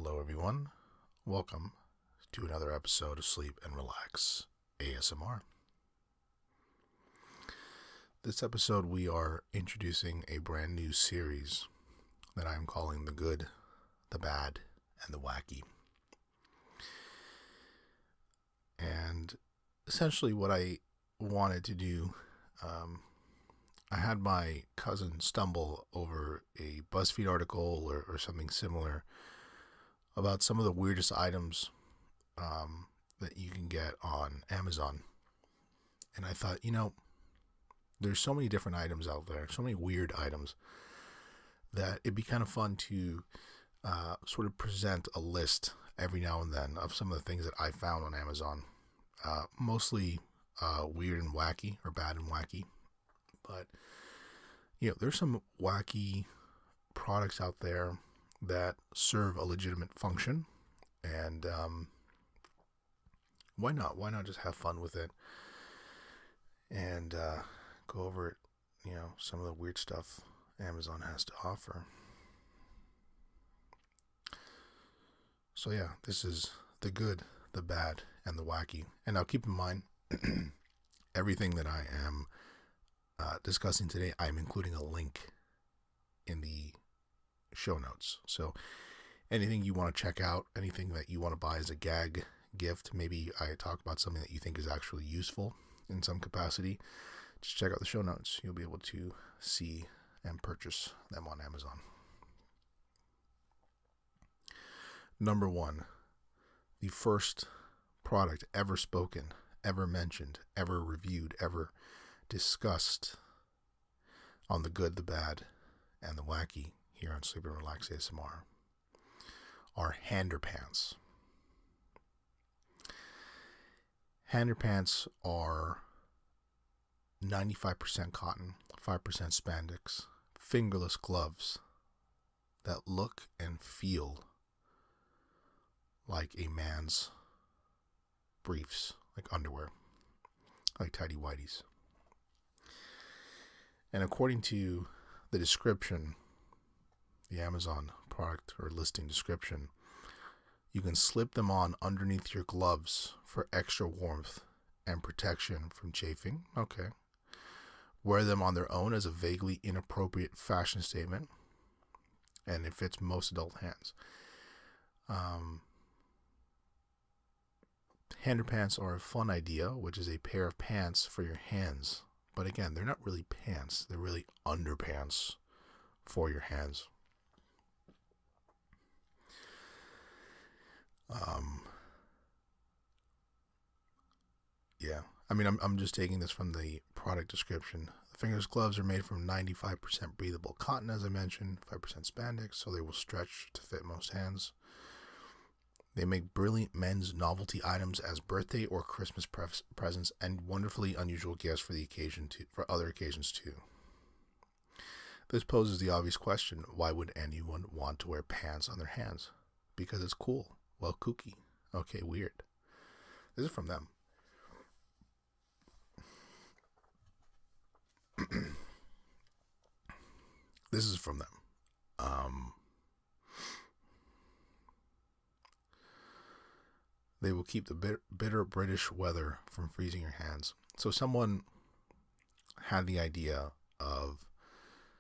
Hello, everyone. Welcome to another episode of Sleep and Relax ASMR. This episode, we are introducing a brand new series that I'm calling The Good, the Bad, and the Wacky. And essentially what I wanted to do, I had my cousin stumble over a BuzzFeed article or something similar about some of the weirdest items that you can get on Amazon. And I thought, there's so many different items out there, so many weird items, that it'd be kind of fun to sort of present a list every now and then of some of the things that I found on Amazon. Mostly weird and wacky, or bad and wacky. But, there's some wacky products out there that serve a legitimate function. And why not? Why not just have fun with it and go over it, some of the weird stuff Amazon has to offer. So yeah, this is the good, the bad, and the wacky. And now keep in mind, everything that I am discussing today, I'm including a link in the show notes. So anything you want to check out, anything that you want to buy as a gag gift, maybe I talk about something that you think is actually useful in some capacity, just check out the show notes. You'll be able to see and purchase them on Amazon. Number one, the first product ever spoken, ever mentioned, ever reviewed, ever discussed on the good, the bad, and the wacky here on Sleep and Relax ASMR are hander pants. Hander pants are 95% cotton, 5% spandex, fingerless gloves that look and feel like a man's briefs, like underwear, like tidy whities. And according to the description, the Amazon product or listing description, you can slip them on underneath your gloves for extra warmth and protection from chafing. Okay. Wear them on their own as a vaguely inappropriate fashion statement, and it fits most adult hands. Hander pants are a fun idea, which is a pair of pants for your hands. But again, they're not really pants. They're really underpants for your hands. Yeah. I mean, I'm just taking this from the product description. The fingerless gloves are made from 95% breathable cotton, as I mentioned, 5% spandex, so they will stretch to fit most hands. They make brilliant men's novelty items as birthday or Christmas presents and wonderfully unusual gifts for the occasion for other occasions too. This poses the obvious question: why would anyone want to wear pants on their hands? Because it's cool. Well, kooky. Okay, weird. This is from them. This is from them. They will keep the bitter British weather from freezing your hands. So someone had the idea of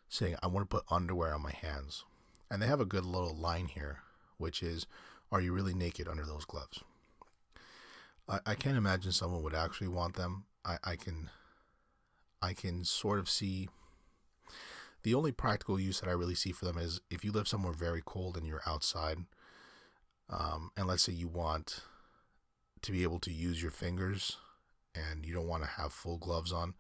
saying, I want to put underwear on my hands. And they have a good little line here, which is, are you really naked under those gloves? I can't imagine someone would actually want them. I can sort of see, the only practical use that I really see for them is if you live somewhere very cold and you're outside, and let's say you want to be able to use your fingers and you don't want to have full gloves on,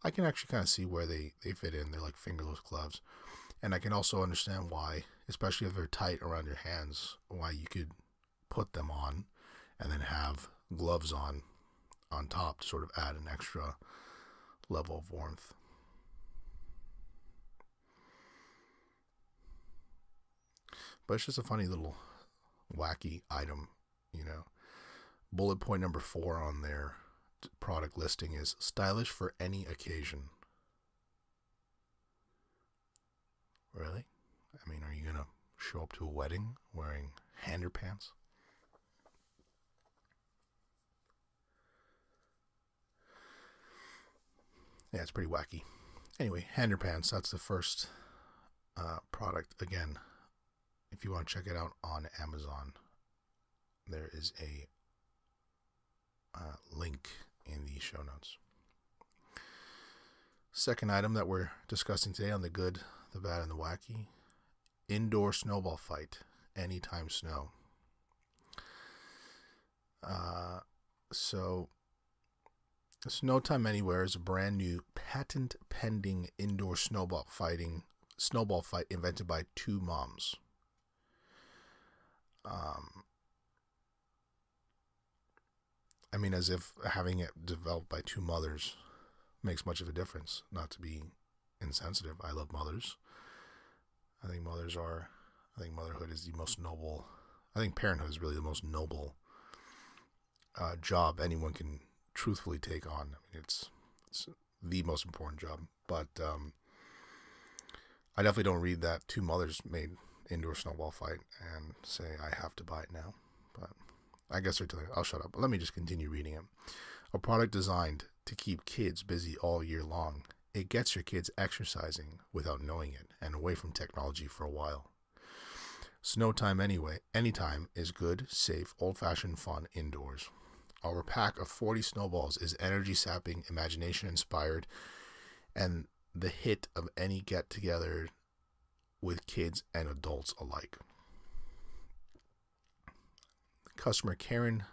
I can actually kind of see where they fit in. They're like fingerless gloves. And I can also understand why, especially if they're tight around your hands, why you could put them on and then have gloves on top to sort of add an extra level of warmth. But it's just a funny little wacky item, Bullet point number 4 on their product listing is stylish for any occasion. Really? I mean, are you going to show up to a wedding wearing underpants. Yeah, it's pretty wacky. Anyway, underpants, that's the first product. Again, if you want to check it out on Amazon, there is a link in the show notes. Second item that we're discussing today on the good, the bad, and the wacky: indoor snowball fight, anytime snow. So Snow Time Anywhere is a brand new patent pending indoor snowball fight invented by two moms. I mean, as if having it developed by two mothers makes much of a difference. Not to be insensitive, I love mothers. I think motherhood is the most noble. I think parenthood is really the most noble job anyone can truthfully take on. I mean, it's the most important job. But I definitely don't read that two mothers made indoor snowball fight and say I have to buy it now. But I guess they're telling me, I'll shut up. But let me just continue reading it. A product designed to keep kids busy all year long. It gets your kids exercising without knowing it and away from technology for a while. Snow Time anytime is good, safe, old-fashioned fun indoors. Our pack of 40 snowballs is energy-sapping, imagination-inspired, and the hit of any get-together with kids and adults alike. Customer Karen,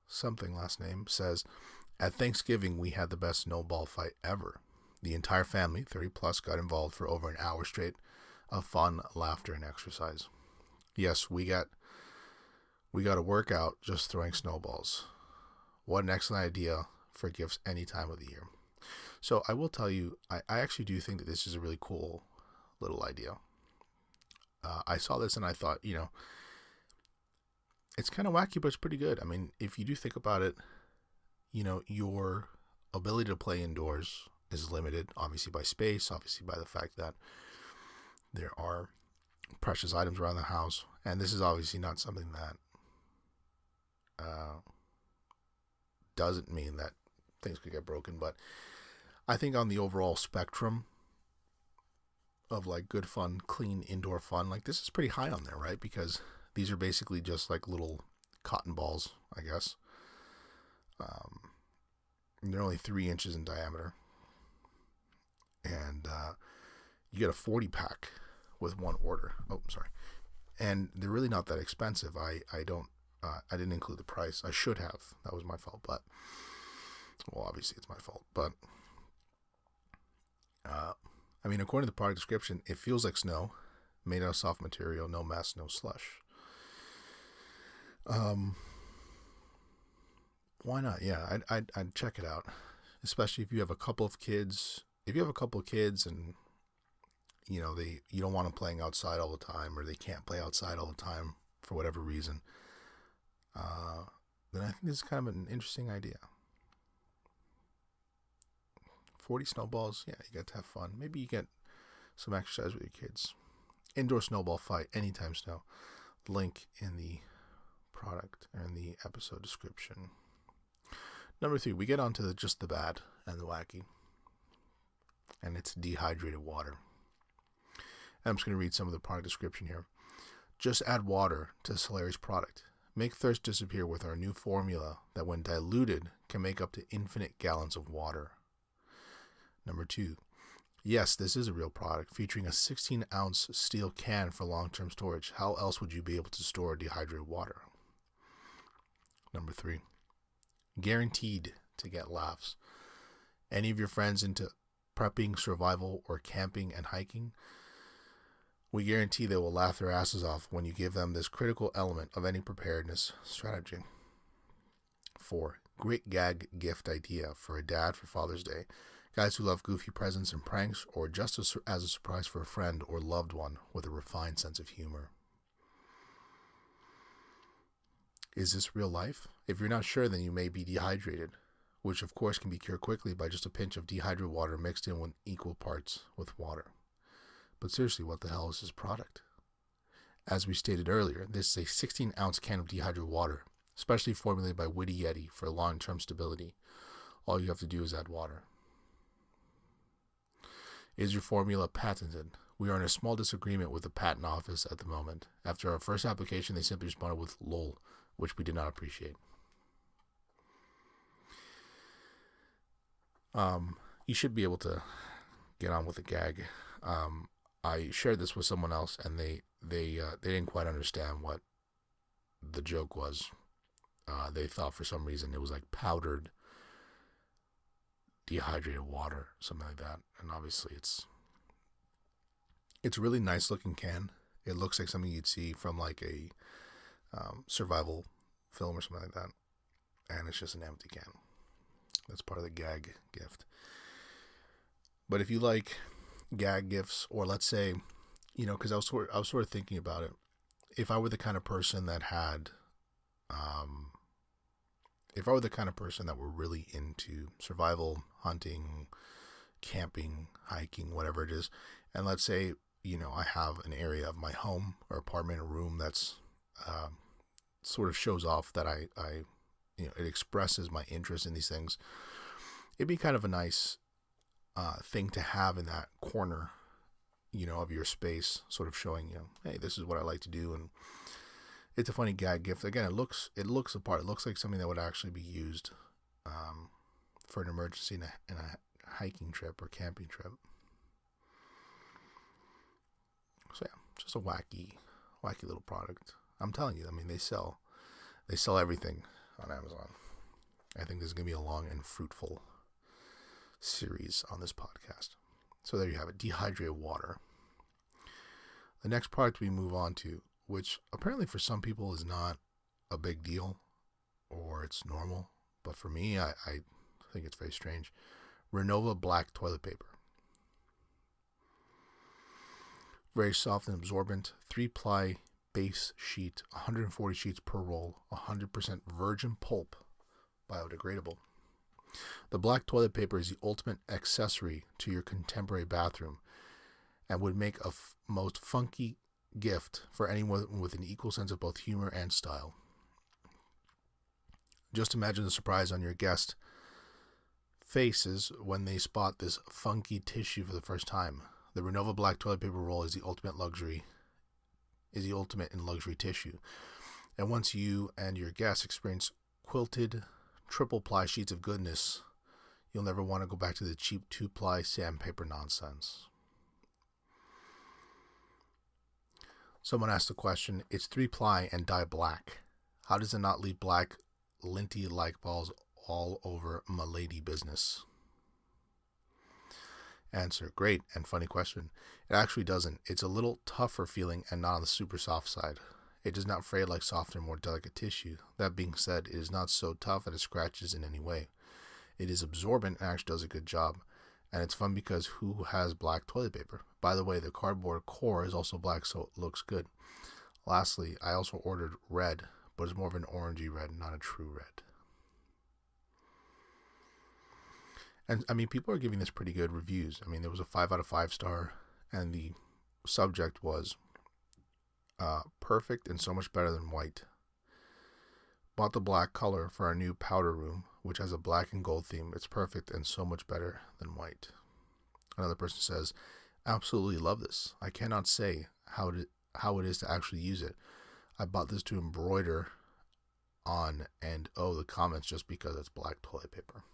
something last name, says, at Thanksgiving, we had the best snowball fight ever. The entire family, 30 plus, got involved for over an hour straight of fun, laughter, and exercise. Yes, we got a workout just throwing snowballs. What an excellent idea for gifts any time of the year. So I will tell you, I actually do think that this is a really cool little idea. I saw this and I thought, it's kind of wacky, but it's pretty good. I mean, if you do think about it, your ability to play indoors is limited, obviously by space, obviously by the fact that there are precious items around the house. And this is obviously not something that doesn't mean that things could get broken. But I think on the overall spectrum of like good fun, clean indoor fun, like this is pretty high on there, right? Because these are basically just like little cotton balls, I guess. They're only 3 inches in diameter. And you get a 40 pack with one order. Oh, sorry. And they're really not that expensive. I didn't include the price. I should have. That was my fault. But, well, obviously it's my fault. But, I mean, according to the product description, it feels like snow, made out of soft material, no mess, no slush. Why not? Yeah, I'd check it out, especially if you have a couple of kids. If you have a couple of kids and you don't want them playing outside all the time, or they can't play outside all the time for whatever reason, then I think this is kind of an interesting idea. 40 snowballs, yeah, you get to have fun. Maybe you get some exercise with your kids. Indoor snowball fight, anytime snow. Link in the product or in the episode description. Number 3, we get on to just the bad and the wacky. And it's dehydrated water. And I'm just going to read some of the product description here. Just add water to this hilarious product. Make thirst disappear with our new formula that when diluted can make up to infinite gallons of water. Number 2. Yes, this is a real product featuring a 16-ounce steel can for long-term storage. How else would you be able to store dehydrated water? Number 3. Guaranteed to get laughs. Any of your friends into prepping, survival, or camping and hiking? We guarantee they will laugh their asses off when you give them this critical element of any preparedness strategy. 4. Great gag gift idea for a dad for Father's Day. Guys who love goofy presents and pranks, or just as a surprise for a friend or loved one with a refined sense of humor. Is this real life? If you're not sure, then you may be dehydrated, which of course can be cured quickly by just a pinch of dehydrated water mixed in with equal parts with water. But seriously, what the hell is this product? As we stated earlier, this is a 16-ounce can of dehydrated water, specially formulated by Whacky for long-term stability. All you have to do is add water. Is your formula patented? We are in a small disagreement with the patent office at the moment. After our first application, they simply responded with "lol," which we did not appreciate. You should be able to get on with the gag. I shared this with someone else, and they didn't quite understand what the joke was. They thought for some reason it was like powdered dehydrated water, something like that. And obviously it's a really nice looking can. It looks like something you'd see from like a survival film or something like that. And it's just an empty can. That's part of the gag gift. But if you like gag gifts, or let's say, because I was sort of thinking about it. If I were the kind of person that had, if I were the kind of person that were really into survival, hunting, camping, hiking, whatever it is, and let's say, I have an area of my home or apartment or room that's sort of shows off that I it expresses my interest in these things. It'd be kind of a nice thing to have in that corner, of your space, sort of showing, hey, this is what I like to do. And it's a funny gag gift. Again, it looks the part. It looks like something that would actually be used for an emergency in a hiking trip or camping trip. So yeah, just a wacky little product. I'm telling you, they sell everything on Amazon. I think this is going to be a long and fruitful series on this podcast. So there you have it, dehydrated water. The next product we move on to, which apparently for some people is not a big deal, or it's normal, but for me, I think it's very strange. Renova black toilet paper. Very soft and absorbent, 3-ply base sheet, 140 sheets per roll, 100% virgin pulp, biodegradable. The black toilet paper is the ultimate accessory to your contemporary bathroom and would make a most funky gift for anyone with an equal sense of both humor and style. Just imagine the surprise on your guest faces when they spot this funky tissue for the first time. The Renova black toilet paper roll is the ultimate in luxury tissue. And once you and your guests experience quilted triple-ply sheets of goodness, you'll never want to go back to the cheap 2-ply sandpaper nonsense. Someone asked the question, it's 3-ply and dye black. How does it not leave black linty-like balls all over my lady business? Answer, great and funny question. It actually doesn't. It's a little tougher feeling and not on the super soft side. It does not fray like softer, more delicate tissue. That being said, it is not so tough that it scratches in any way. It is absorbent and actually does a good job. And it's fun because who has black toilet paper? By the way, the cardboard core is also black, so it looks good. Lastly, I also ordered red, but it's more of an orangey red, not a true red. And people are giving this pretty good reviews. There was a 5 out of 5 star, and the subject was perfect and so much better than white. Bought the black color for our new powder room, which has a black and gold theme. It's perfect and so much better than white. Another person says, absolutely love this. I cannot say how it is to actually use it. I bought this to embroider on, and the comments just because it's black toilet paper.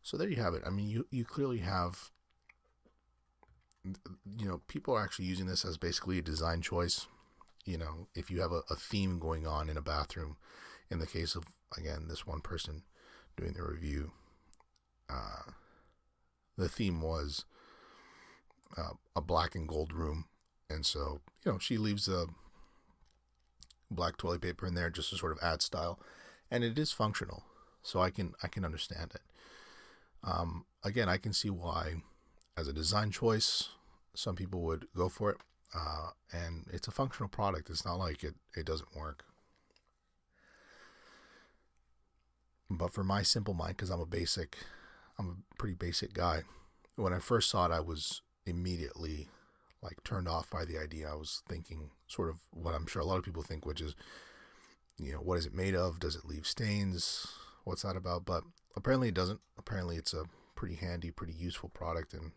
So there you have it. You clearly have, people are actually using this as basically a design choice. If you have a theme going on in a bathroom, in the case of, again, this one person doing the review, the theme was a black and gold room. And so, she leaves the black toilet paper in there just to sort of add style. And it is functional. So I can understand it. Again, I can see why, as a design choice, some people would go for it. And it's a functional product. It's not like it doesn't work. But for my simple mind, because I'm a pretty basic guy. When I first saw it, I was immediately like turned off by the idea. I was thinking sort of what I'm sure a lot of people think, which is, what is it made of? Does it leave stains? What's that about? But apparently it doesn't. Apparently it's a pretty handy, pretty useful product, and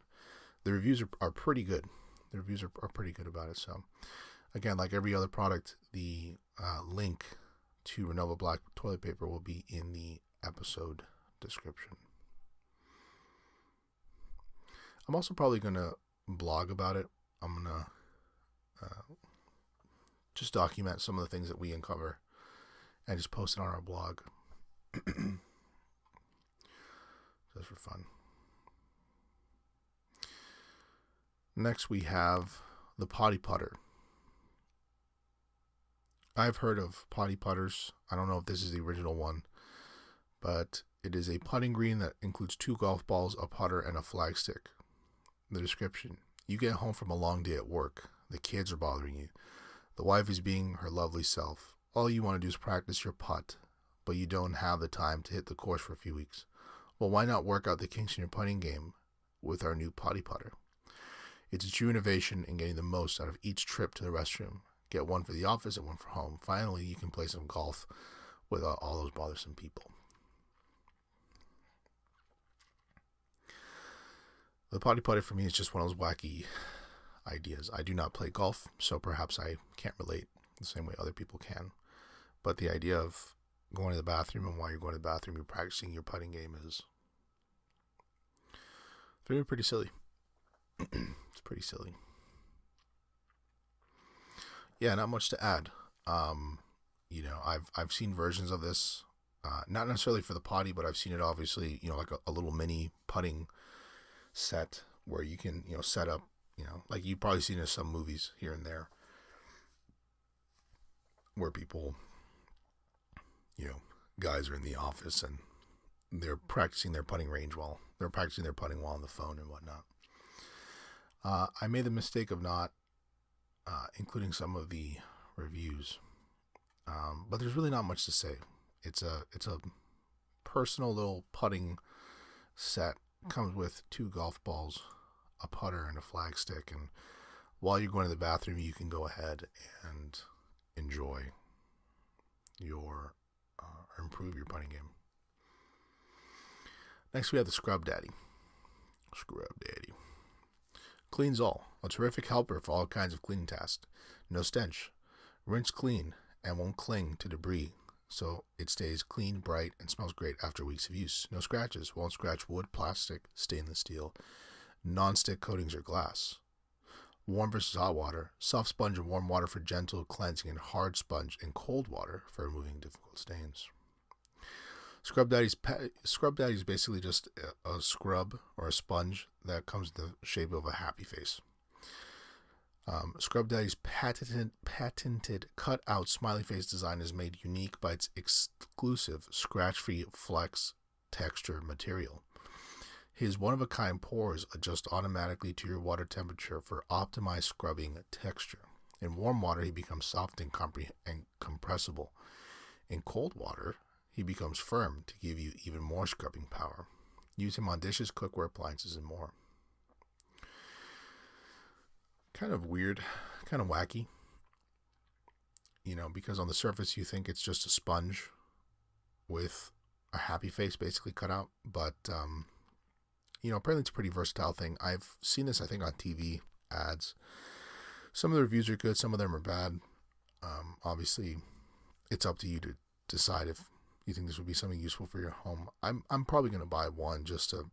the reviews are pretty good. The reviews are pretty good about it. So again, like every other product, the link to Renova Black toilet paper will be in the episode description. I'm also probably going to blog about it. I'm going to just document some of the things that we uncover and just post it on our blog. Just for fun. Next we have the potty putter. I've heard of potty putters. I don't know if this is the original one, but it is a putting green that includes 2 golf balls, a putter, and a flagstick. The description: you get home from a long day at work. The kids are bothering you. The wife is being her lovely self. All you want to do is practice your putt, but you don't have the time to hit the course for a few weeks. Well, why not work out the kinks in your putting game with our new potty putter? It's a true innovation in getting the most out of each trip to the restroom. Get one for the office and one for home. Finally, you can play some golf without all those bothersome people. The potty putter for me is just one of those wacky ideas. I do not play golf, so perhaps I can't relate the same way other people can. But the idea of going to the bathroom, and while you're going to the bathroom, you're practicing your putting game is pretty silly. It's pretty silly. Yeah, not much to add. I've seen versions of this, not necessarily for the potty, but I've seen it obviously, like a little mini putting set where you can, set up, like you've probably seen in some movies here and there where people, guys are in the office and they're practicing their putting range while they're practicing their putting while on the phone and whatnot. I made the mistake of not including some of the reviews, but there's really not much to say. It's a personal little putting set. Comes with 2 golf balls, a putter, and a flagstick. And while you're going to the bathroom, you can go ahead and enjoy your or improve your putting game. Next, we have the Scrub Daddy. Cleans all. A terrific helper for all kinds of cleaning tasks. No stench. Rinse clean and won't cling to debris, so it stays clean, bright, and smells great after weeks of use. No scratches. Won't scratch wood, plastic, stainless steel, non-stick coatings, or glass. Warm versus hot water. Soft sponge and warm water for gentle cleansing, and hard sponge and cold water for removing difficult stains. Scrub Daddy is basically just a scrub or a sponge that comes in the shape of a happy face. Scrub Daddy's patented cut-out smiley face design is made unique by its exclusive scratch-free flex texture material. His one-of-a-kind pores adjust automatically to your water temperature for optimized scrubbing texture. In warm water, he becomes soft and compressible. In cold water, he becomes firm to give you even more scrubbing power. Use him on dishes, cookware, appliances, and more. Kind of weird, kind of wacky, because on the surface you think it's just a sponge with a happy face basically cut out, but apparently it's a pretty versatile thing. I've seen this, I think, on TV ads. Some of the reviews are good, some of them are bad. Obviously, it's up to you to decide if you think this would be something useful for your home. I'm probably going to buy one just to,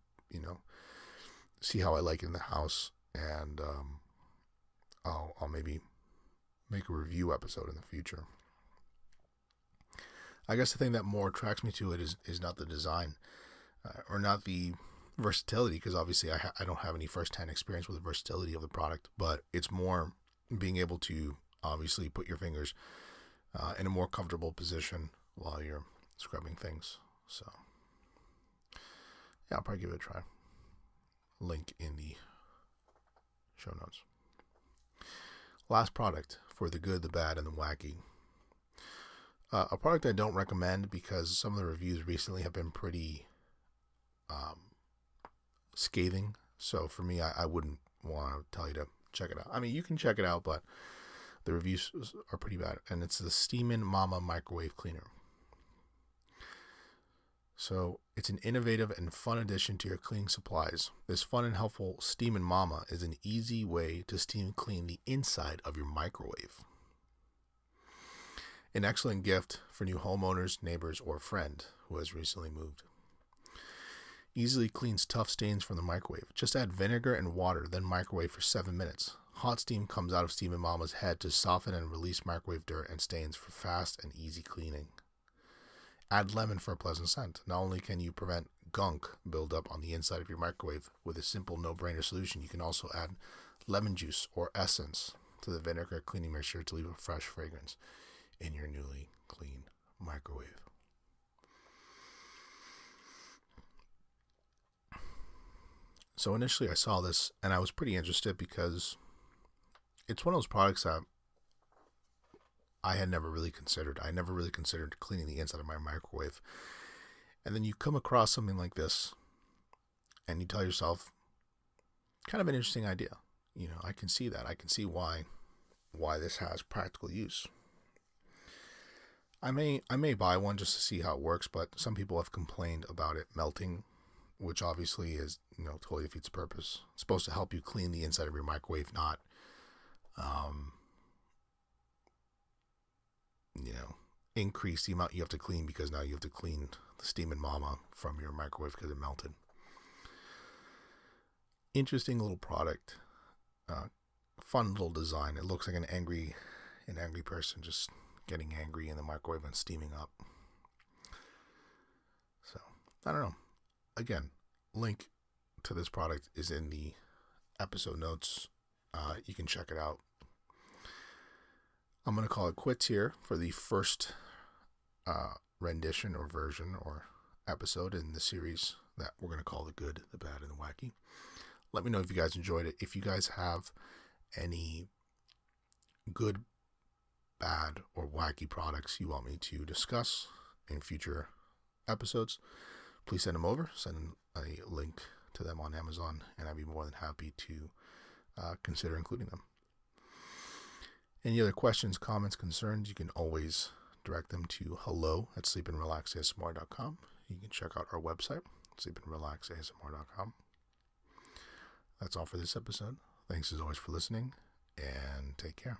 see how I like it in the house, and I'll maybe make a review episode in the future. I guess the thing that more attracts me to it is not the design or not the versatility, because obviously I don't have any first-hand experience with the versatility of the product, but it's more being able to obviously put your fingers in a more comfortable position while you're scrubbing things. So yeah, I'll probably give it a try. Link in the show notes. Last product for the good, the bad, and the wacky. A product I don't recommend because some of the reviews recently have been pretty scathing. So for me, I wouldn't want to tell you to check it out. I mean, you can check it out, but the reviews are pretty bad. And it's the Steamin' Mama Microwave Cleaner. So it's an innovative and fun addition to your cleaning supplies. This fun and helpful Steamin' Mama is an easy way to steam clean the inside of your microwave. An excellent gift for new homeowners, neighbors, or friend who has recently moved. Easily cleans tough stains from the microwave. Just add vinegar and water, then microwave for 7 minutes. Hot steam comes out of Steamin' Mama's head to soften and release microwave dirt and stains for fast and easy cleaning. Add lemon for a pleasant scent. Not only can you prevent gunk buildup on the inside of your microwave with a simple no-brainer solution, you can also add lemon juice or essence to the vinegar cleaning mixture to leave a fresh fragrance in your newly clean microwave. So initially I saw this and I was pretty interested because it's one of those products that I had never really considered. I never really considered cleaning the inside of my microwave. And then you come across something like this and you tell yourself, kind of an interesting idea. You know, I can see that. I can see why this has practical use. I may buy one just to see how it works, but some people have complained about it melting, which obviously is, totally defeats the purpose. It's supposed to help you clean the inside of your microwave, not, increase the amount you have to clean because now you have to clean the Steamin' Mama from your microwave because it melted. Interesting little product. Fun little design. It looks like an angry person just getting angry in the microwave and steaming up. So, I don't know. Again, link to this product is in the episode notes. You can check it out. I'm going to call it quits here for the first rendition or version or episode in the series that we're going to call The Good, The Bad, and The Whacky. Let me know if you guys enjoyed it. If you guys have any good, bad, or wacky products you want me to discuss in future episodes, please send them over. Send a link to them on Amazon, and I'd be more than happy to consider including them. Any other questions, comments, concerns, you can always direct them to hello@sleepandrelaxasmr.com. You can check out our website, sleepandrelaxasmr.com. That's all for this episode. Thanks as always for listening, and take care.